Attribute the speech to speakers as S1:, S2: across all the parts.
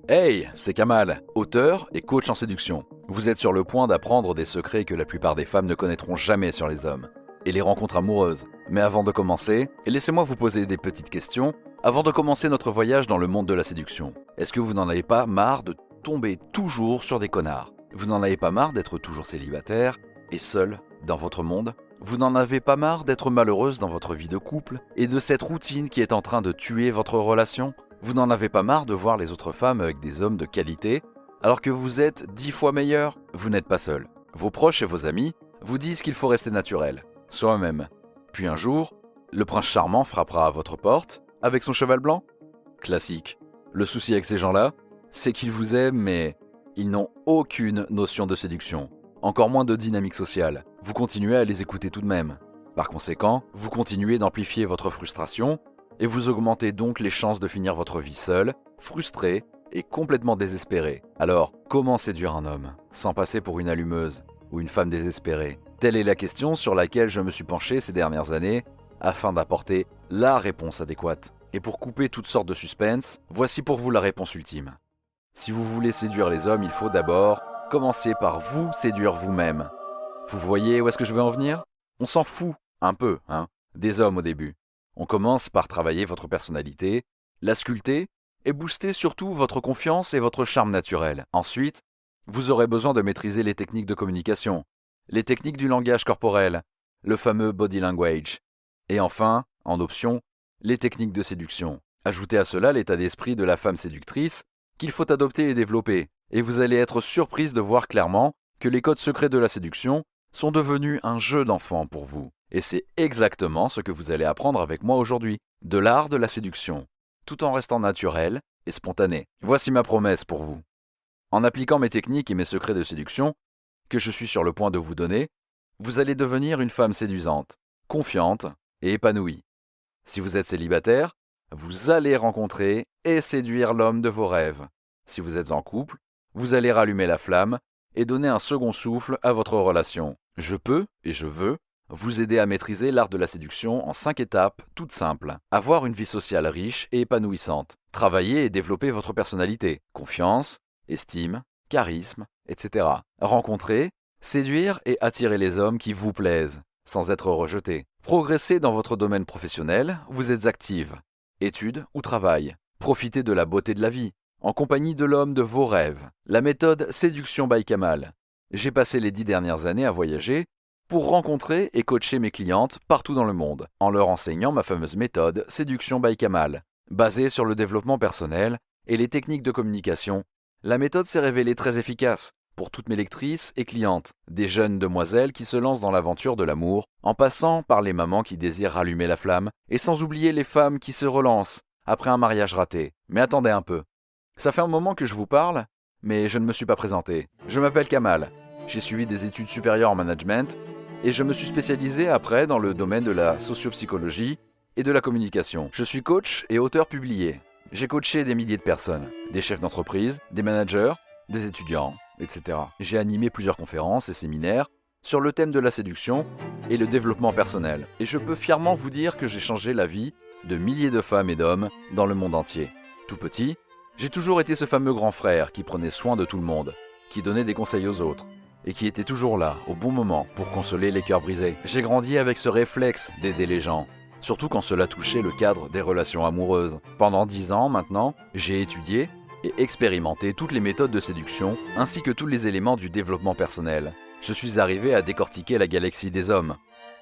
S1: Hey, c'est Kamal, auteur et coach en séduction. Vous êtes sur le point d'apprendre des secrets que la plupart des femmes ne connaîtront jamais sur les hommes. Et les rencontres amoureuses. Mais avant de commencer, laissez-moi vous poser des petites questions avant de commencer notre voyage dans le monde de la séduction. Est-ce que vous n'en avez pas marre de tomber toujours sur des connards? Vous n'en avez pas marre d'être toujours célibataire et seul dans votre monde? Vous n'en avez pas marre d'être malheureuse dans votre vie de couple et de cette routine qui est en train de tuer votre relation? Vous n'en avez pas marre de voir les autres femmes avec des hommes de qualité, alors que vous êtes 10 fois meilleur? Vous n'êtes pas seul. Vos proches et vos amis vous disent qu'il faut rester naturel, soi-même. Puis un jour, le prince charmant frappera à votre porte avec son cheval blanc. Classique. Le souci avec ces gens-là, c'est qu'ils vous aiment, mais ils n'ont aucune notion de séduction, encore moins de dynamique sociale. Vous continuez à les écouter tout de même. Par conséquent, vous continuez d'amplifier votre frustration et vous augmentez donc les chances de finir votre vie seul, frustré et complètement désespéré. Alors, comment séduire un homme sans passer pour une allumeuse ou une femme désespérée? Telle est la question sur laquelle je me suis penché ces dernières années afin d'apporter la réponse adéquate. Et pour couper toutes sortes de suspense, voici pour vous la réponse ultime. Si vous voulez séduire les hommes, il faut d'abord commencer par vous séduire vous-même. Vous voyez où est-ce que je veux en venir? On s'en fout un peu, des hommes au début. On commence par travailler votre personnalité, la sculpter et booster surtout votre confiance et votre charme naturel. Ensuite, vous aurez besoin de maîtriser les techniques de communication, les techniques du langage corporel, le fameux body language. Et enfin, en option, les techniques de séduction. Ajoutez à cela l'état d'esprit de la femme séductrice qu'il faut adopter et développer. Et vous allez être surprise de voir clairement que les codes secrets de la séduction sont devenus un jeu d'enfant pour vous. Et c'est exactement ce que vous allez apprendre avec moi aujourd'hui, de l'art de la séduction, tout en restant naturel et spontané. Voici ma promesse pour vous. En appliquant mes techniques et mes secrets de séduction, que je suis sur le point de vous donner, vous allez devenir une femme séduisante, confiante et épanouie. Si vous êtes célibataire, vous allez rencontrer et séduire l'homme de vos rêves. Si vous êtes en couple, vous allez rallumer la flamme et donner un second souffle à votre relation. Je peux et je veux vous aider à maîtriser l'art de la séduction en 5 étapes toutes simples. Avoir une vie sociale riche et épanouissante. Travailler et développer votre personnalité. Confiance, estime, charisme, etc. Rencontrer, séduire et attirer les hommes qui vous plaisent, sans être rejeté. Progresser dans votre domaine professionnel, vous êtes active. Études ou travail. Profitez de la beauté de la vie, en compagnie de l'homme de vos rêves. La méthode Séduction by Kamal. J'ai passé les 10 dernières années à voyager pour rencontrer et coacher mes clientes partout dans le monde, en leur enseignant ma fameuse méthode Séduction by Kamal. Basée sur le développement personnel et les techniques de communication, la méthode s'est révélée très efficace pour toutes mes lectrices et clientes, des jeunes demoiselles qui se lancent dans l'aventure de l'amour, en passant par les mamans qui désirent rallumer la flamme, et sans oublier les femmes qui se relancent après un mariage raté. Mais attendez un peu. Ça fait un moment que je vous parle, mais je ne me suis pas présenté. Je m'appelle Kamal. J'ai suivi des études supérieures en management et je me suis spécialisé après dans le domaine de la sociopsychologie et de la communication. Je suis coach et auteur publié. J'ai coaché des milliers de personnes, des chefs d'entreprise, des managers, des étudiants, etc. J'ai animé plusieurs conférences et séminaires sur le thème de la séduction et le développement personnel. Et je peux fièrement vous dire que j'ai changé la vie de milliers de femmes et d'hommes dans le monde entier. Tout petit, j'ai toujours été ce fameux grand frère qui prenait soin de tout le monde, qui donnait des conseils aux autres, et qui était toujours là, au bon moment, pour consoler les cœurs brisés. J'ai grandi avec ce réflexe d'aider les gens, surtout quand cela touchait le cadre des relations amoureuses. Pendant 10 ans maintenant, j'ai étudié et expérimenté toutes les méthodes de séduction, ainsi que tous les éléments du développement personnel. Je suis arrivé à décortiquer la galaxie des hommes,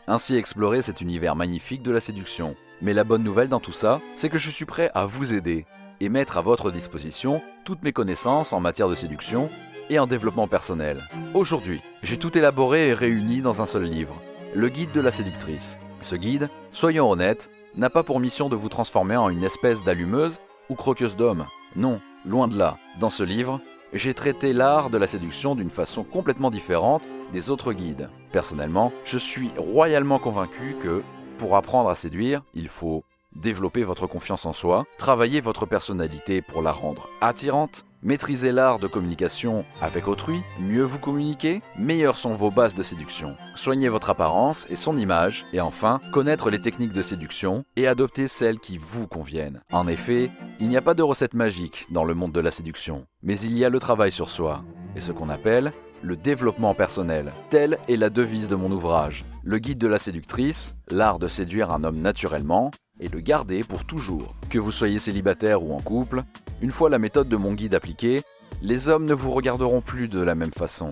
S1: ainsi explorer cet univers magnifique de la séduction. Mais la bonne nouvelle dans tout ça, c'est que je suis prêt à vous aider et mettre à votre disposition toutes mes connaissances en matière de séduction et en développement personnel. Aujourd'hui, j'ai tout élaboré et réuni dans un seul livre, le guide de la séductrice. Ce guide, soyons honnêtes, n'a pas pour mission de vous transformer en une espèce d'allumeuse ou croqueuse d'hommes. Non, loin de là. Dans ce livre, j'ai traité l'art de la séduction d'une façon complètement différente des autres guides. Personnellement, je suis royalement convaincu que, pour apprendre à séduire, il faut développer votre confiance en soi, travailler votre personnalité pour la rendre attirante, Maîtrisez l'art de communication avec autrui, mieux vous communiquez, meilleures sont vos bases de séduction. Soignez votre apparence et son image, et enfin, connaître les techniques de séduction et adopter celles qui vous conviennent. En effet, il n'y a pas de recette magique dans le monde de la séduction, mais il y a le travail sur soi, et ce qu'on appelle le développement personnel. Telle est la devise de mon ouvrage, Le guide de la séductrice, l'art de séduire un homme naturellement et le garder pour toujours. Que vous soyez célibataire ou en couple, une fois la méthode de mon guide appliquée, les hommes ne vous regarderont plus de la même façon.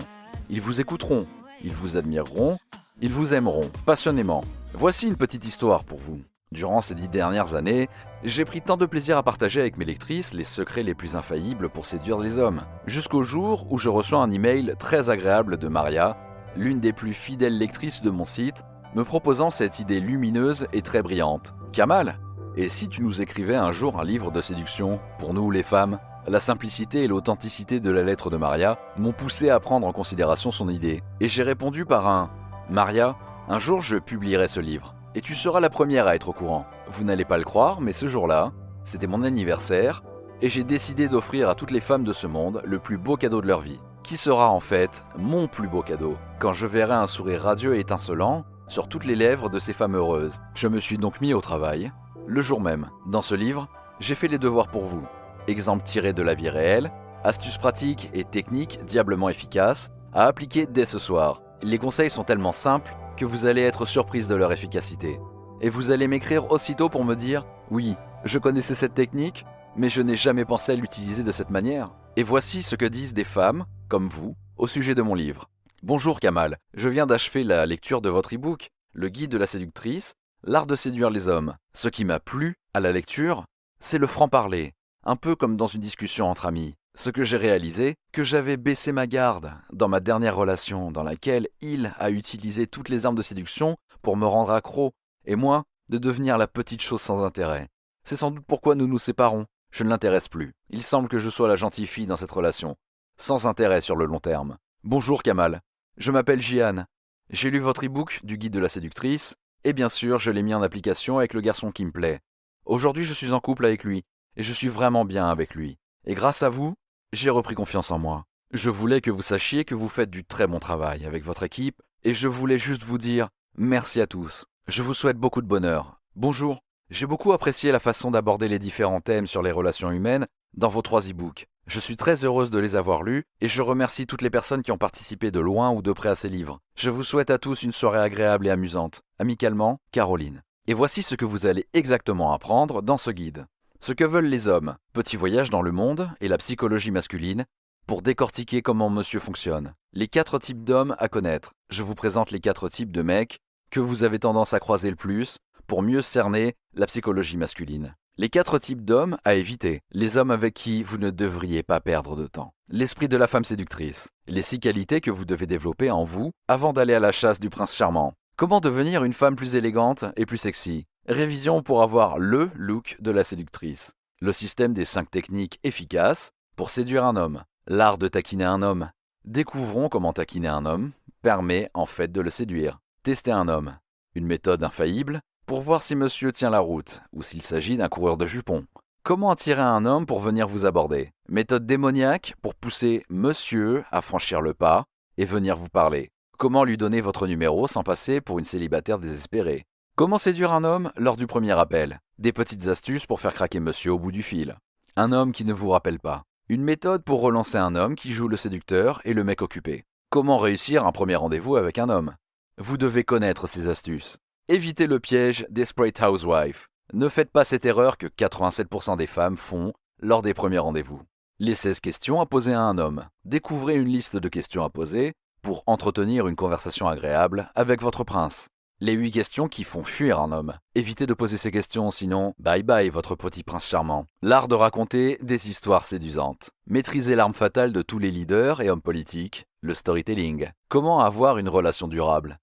S1: Ils vous écouteront, ils vous admireront, ils vous aimeront passionnément. Voici une petite histoire pour vous. Durant ces 10 dernières années, j'ai pris tant de plaisir à partager avec mes lectrices les secrets les plus infaillibles pour séduire les hommes. Jusqu'au jour où je reçois un email très agréable de Maria, l'une des plus fidèles lectrices de mon site, me proposant cette idée lumineuse et très brillante. Kamal, et si tu nous écrivais un jour un livre de séduction, pour nous les femmes? La simplicité et l'authenticité de la lettre de Maria m'ont poussé à prendre en considération son idée. Et j'ai répondu par un « Maria, un jour je publierai ce livre. Et tu seras la première à être au courant. Vous n'allez pas le croire, mais ce jour-là, c'était mon anniversaire, et j'ai décidé d'offrir à toutes les femmes de ce monde le plus beau cadeau de leur vie. Qui sera en fait mon plus beau cadeau, quand je verrai un sourire radieux et étincelant sur toutes les lèvres de ces femmes heureuses. Je me suis donc mis au travail. Le jour même, dans ce livre, j'ai fait les devoirs pour vous. Exemples tirés de la vie réelle, astuces pratiques et techniques diablement efficaces à appliquer dès ce soir. Les conseils sont tellement simples que vous allez être surprise de leur efficacité. Et vous allez m'écrire aussitôt pour me dire « Oui, je connaissais cette technique, mais je n'ai jamais pensé à l'utiliser de cette manière. » Et voici ce que disent des femmes, comme vous, au sujet de mon livre. Bonjour Kamal, je viens d'achever la lecture de votre e-book, Le guide de la séductrice, l'art de séduire les hommes. Ce qui m'a plu à la lecture, c'est le franc-parler, un peu comme dans une discussion entre amis. Ce que j'ai réalisé, que j'avais baissé ma garde dans ma dernière relation dans laquelle il a utilisé toutes les armes de séduction pour me rendre accro, et moi, de devenir la petite chose sans intérêt. C'est sans doute pourquoi nous nous séparons. Je ne l'intéresse plus. Il semble que je sois la gentille fille dans cette relation, sans intérêt sur le long terme. Bonjour Kamal, je m'appelle Jian. J'ai lu votre e-book du guide de la séductrice, et bien sûr, je l'ai mis en application avec le garçon qui me plaît. Aujourd'hui, je suis en couple avec lui, et je suis vraiment bien avec lui. Et grâce à vous, j'ai repris confiance en moi. Je voulais que vous sachiez que vous faites du très bon travail avec votre équipe, et je voulais juste vous dire merci à tous. Je vous souhaite beaucoup de bonheur. Bonjour, j'ai beaucoup apprécié la façon d'aborder les différents thèmes sur les relations humaines dans vos 3 e-books. Je suis très heureuse de les avoir lus, et je remercie toutes les personnes qui ont participé de loin ou de près à ces livres. Je vous souhaite à tous une soirée agréable et amusante. Amicalement, Caroline. Et voici ce que vous allez exactement apprendre dans ce guide. Ce que veulent les hommes, petit voyage dans le monde et la psychologie masculine, pour décortiquer comment monsieur fonctionne. Les 4 types d'hommes à connaître. Je vous présente les 4 types de mecs que vous avez tendance à croiser le plus pour mieux cerner la psychologie masculine. Les 4 types d'hommes à éviter. Les hommes avec qui vous ne devriez pas perdre de temps. L'esprit de la femme séductrice. Les 6 qualités que vous devez développer en vous avant d'aller à la chasse du prince charmant. Comment devenir une femme plus élégante et plus sexy. Révision pour avoir le look de la séductrice. Le système des 5 techniques efficaces pour séduire un homme. L'art de taquiner un homme. Découvrons comment taquiner un homme permet en fait de le séduire. Tester un homme. Une méthode infaillible pour voir si monsieur tient la route ou s'il s'agit d'un coureur de jupons. Comment attirer un homme pour venir vous aborder. Méthode démoniaque pour pousser monsieur à franchir le pas et venir vous parler. Comment lui donner votre numéro sans passer pour une célibataire désespérée. Comment séduire un homme lors du premier appel. Des petites astuces pour faire craquer monsieur au bout du fil. Un homme qui ne vous rappelle pas. Une méthode pour relancer un homme qui joue le séducteur et le mec occupé. Comment réussir un premier rendez-vous avec un homme. Vous devez connaître ces astuces. Évitez le piège des Desperate Housewives. Ne faites pas cette erreur que 87% des femmes font lors des premiers rendez-vous. Les 16 questions à poser à un homme. Découvrez une liste de questions à poser pour entretenir une conversation agréable avec votre prince. Les 8 questions qui font fuir un homme. Évitez de poser ces questions, sinon bye bye votre petit prince charmant. L'art de raconter des histoires séduisantes. Maîtrisez l'arme fatale de tous les leaders et hommes politiques, le storytelling. Comment avoir une relation durable.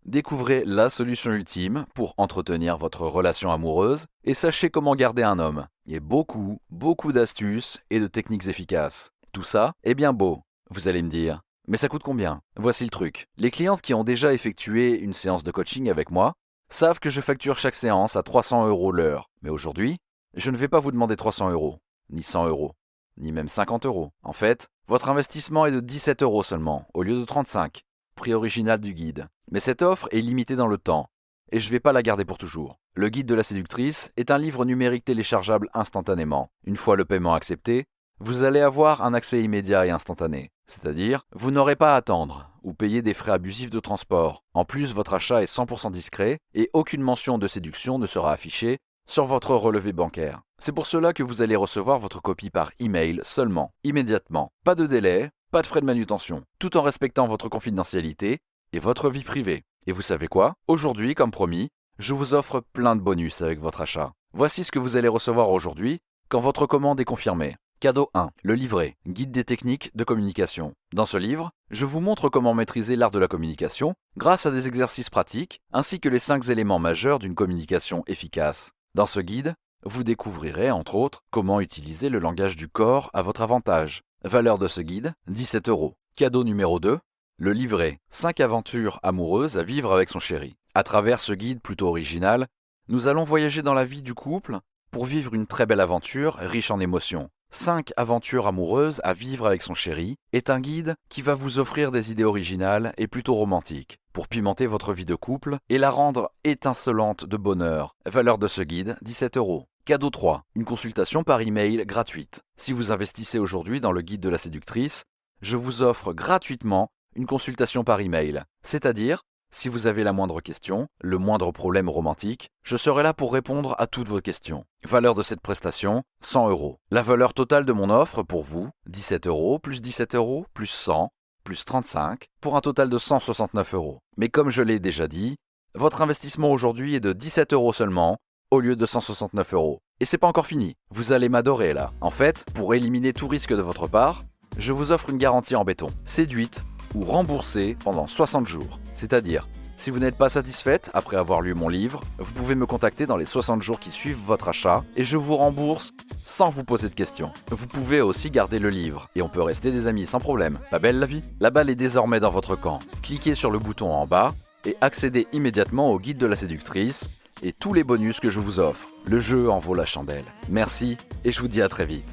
S1: Découvrez la solution ultime pour entretenir votre relation amoureuse et sachez comment garder un homme. Il y a beaucoup d'astuces et de techniques efficaces. Tout ça est bien beau, vous allez me dire. Mais ça coûte combien? Voici le truc. Les clientes qui ont déjà effectué une séance de coaching avec moi savent que je facture chaque séance à 300 € l'heure. Mais aujourd'hui, je ne vais pas vous demander 300 €, ni 100 €. ni même 50 euros. En fait, votre investissement est de 17 euros seulement, au lieu de 35, prix original du guide. Mais cette offre est limitée dans le temps, et je ne vais pas la garder pour toujours. Le guide de la séductrice est un livre numérique téléchargeable instantanément. Une fois le paiement accepté, vous allez avoir un accès immédiat et instantané. C'est-à-dire, vous n'aurez pas à attendre ou payer des frais abusifs de transport. En plus, votre achat est 100% discret et aucune mention de séduction ne sera affichée sur votre relevé bancaire. C'est pour cela que vous allez recevoir votre copie par email seulement, immédiatement. Pas de délai, pas de frais de manutention, tout en respectant votre confidentialité et votre vie privée. Et vous savez quoi? Aujourd'hui, comme promis, je vous offre plein de bonus avec votre achat. Voici ce que vous allez recevoir aujourd'hui quand votre commande est confirmée. Cadeau 1. Le livret, guide des techniques de communication. Dans ce livre, je vous montre comment maîtriser l'art de la communication grâce à des exercices pratiques ainsi que les 5 éléments majeurs d'une communication efficace. Dans ce guide, vous découvrirez entre autres comment utiliser le langage du corps à votre avantage. Valeur de ce guide, 17 euros. Cadeau numéro 2. Le livret, 5 aventures amoureuses à vivre avec son chéri. À travers ce guide plutôt original, nous allons voyager dans la vie du couple pour vivre une très belle aventure riche en émotions. 5 aventures amoureuses à vivre avec son chéri est un guide qui va vous offrir des idées originales et plutôt romantiques pour pimenter votre vie de couple et la rendre étincelante de bonheur. Valeur de ce guide, 17 euros. Cadeau 3. Une consultation par email gratuite. Si vous investissez aujourd'hui dans le guide de la séductrice, je vous offre gratuitement une consultation par email. C'est-à-dire, si vous avez la moindre question, le moindre problème romantique, je serai là pour répondre à toutes vos questions. Valeur de cette prestation, 100 euros. La valeur totale de mon offre pour vous, 17 euros, plus 17 euros, plus 100, plus 35, pour un total de 169 euros. Mais comme je l'ai déjà dit, votre investissement aujourd'hui est de 17 euros seulement, au lieu de 169 euros. Et c'est pas encore fini, vous allez m'adorer là. En fait, pour éliminer tout risque de votre part, je vous offre une garantie en béton. Séduite ou remboursée pendant 60 jours. C'est-à-dire, si vous n'êtes pas satisfaite après avoir lu mon livre, vous pouvez me contacter dans les 60 jours qui suivent votre achat et je vous rembourse sans vous poser de questions. Vous pouvez aussi garder le livre et on peut rester des amis sans problème. Pas belle la vie? La balle est désormais dans votre camp. Cliquez sur le bouton en bas et accédez immédiatement au guide de la séductrice et tous les bonus que je vous offre. Le jeu en vaut la chandelle. Merci et je vous dis à très vite.